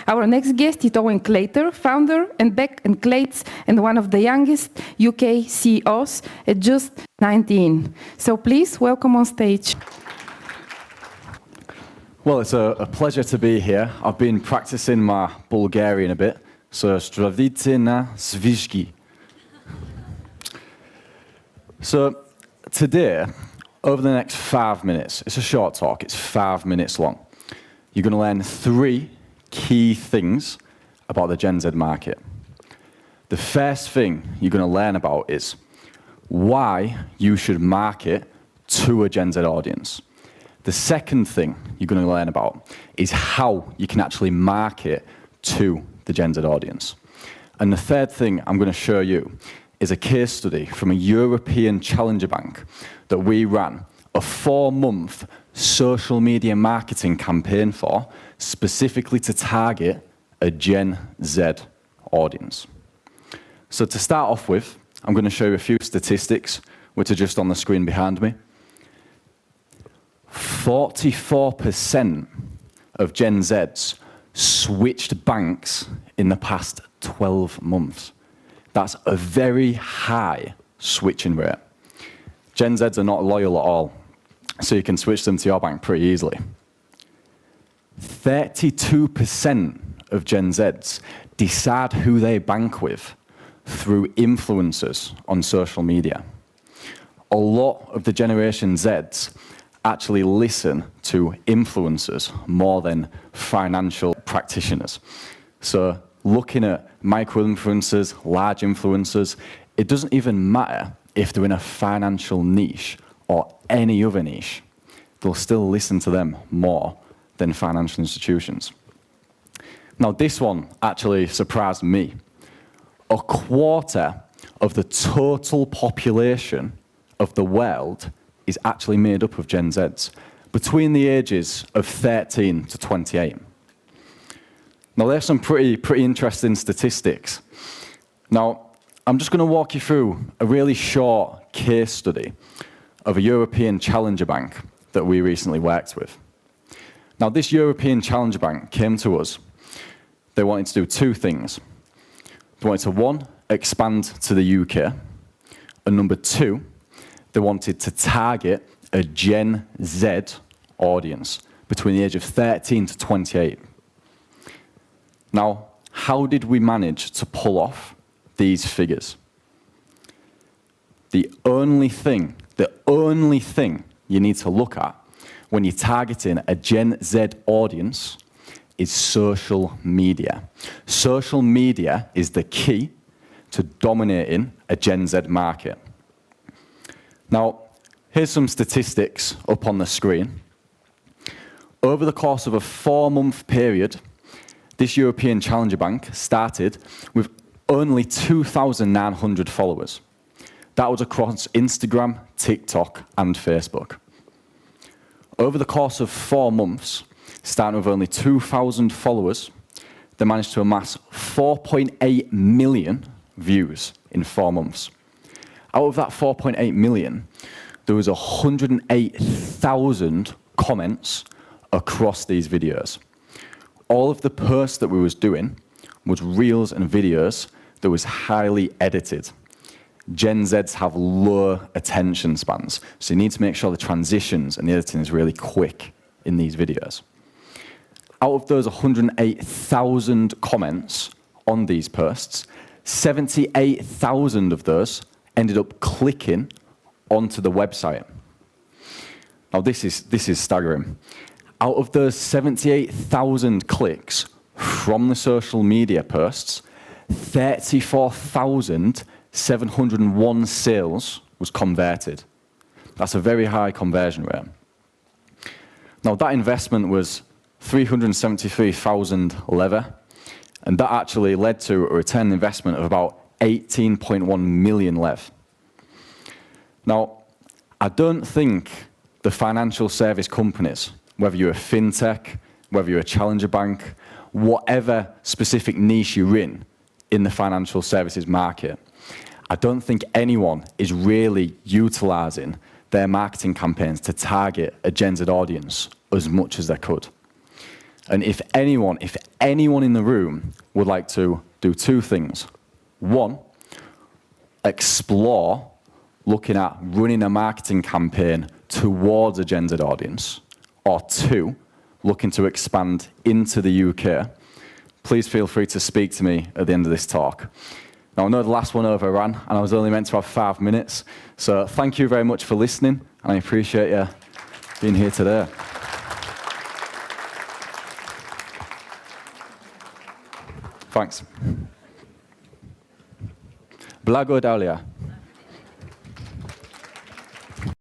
Our next guest is Owen Clater, founder and Beck & Clates, and one of the youngest UK CEOs at just 19. So please welcome on stage. Well, it's a pleasure to be here. I've been practicing my Bulgarian a bit, so zdravite na svizhki. So today, over the next 5 minutes, it's a short talk, it's 5 minutes long. You're going to learn 3 key things about the Gen Z market. The first thing you're going to learn about is why you should market to a Gen Z audience. The second thing you're going to learn about is how you can actually market to the Gen Z audience. And the third thing I'm going to show you is a case study from a European challenger bank that we ran a 4-month social media marketing campaign for, specifically to target a Gen Z audience. So to start off with, I'm going to show you a few statistics, which are just on the screen behind me. 44% of Gen Zs switched banks in the past 12 months. That's a very high switching rate. Gen Zs are not loyal at all, so you can switch them to your bank pretty easily. 32% of Gen Zs decide who they bank with through influencers on social media. A lot of the Generation Zs actually listen to influencers more than financial practitioners. So looking at micro-influencers, large influencers, it doesn't even matter if they're in a financial niche or any other niche. They'll still listen to them more than financial institutions. Now, this one actually surprised me. A quarter of the total population of the world is actually made up of Gen Zs, between the ages of 13 to 28. Now, there's some pretty interesting statistics. Now, I'm just going to walk you through a really short case study of a European challenger bank that we recently worked with. Now, this European challenger bank came to us. They wanted to do 2 things. They wanted to, 1, expand to the UK, and number 2, they wanted to target a Gen Z audience between the age of 13 to 28. Now, how did we manage to pull off these figures? The only thing you need to look at when you're targeting a Gen Z audience is social media. Social media is the key to dominating a Gen Z market. Now, here's some statistics up on the screen. Over the course of a 4-month period, this European challenger bank started with only 2,900 followers. That was across Instagram, TikTok, and Facebook. Over the course of 4 months, starting with only 2,000 followers, they managed to amass 4.8 million views in 4 months. Out of that 4.8 million, there was 108,000 comments across these videos. All of the posts that we was doing was reels and videos that was highly edited. Gen Zs have low attention spans, so you need to make sure the transitions and the editing is really quick in these videos. Out of those 108,000 comments on these posts, 78,000 of those ended up clicking onto the website. Now this is staggering. Out of those 78,000 clicks from the social media posts, 34,701 sales was converted. That's a very high conversion rate. Now that investment was 373,000 leather, and that actually led to a return on investment of about 18.1 million lev. Now, I don't think the financial service companies, whether you're a fintech, whether you're a challenger bank, whatever specific niche you're in the financial services market, I don't think anyone is really utilizing their marketing campaigns to target a Gen Z audience as much as they could. And if anyone in the room would like to do two things. One, explore looking at running a marketing campaign towards a Gen Z audience. Or two, looking to expand into the UK, please feel free to speak to me at the end of this talk. Now, I know the last one overran, and I was only meant to have 5 minutes, so thank you very much for listening, and I appreciate you being here today. Thanks. Blagodalia.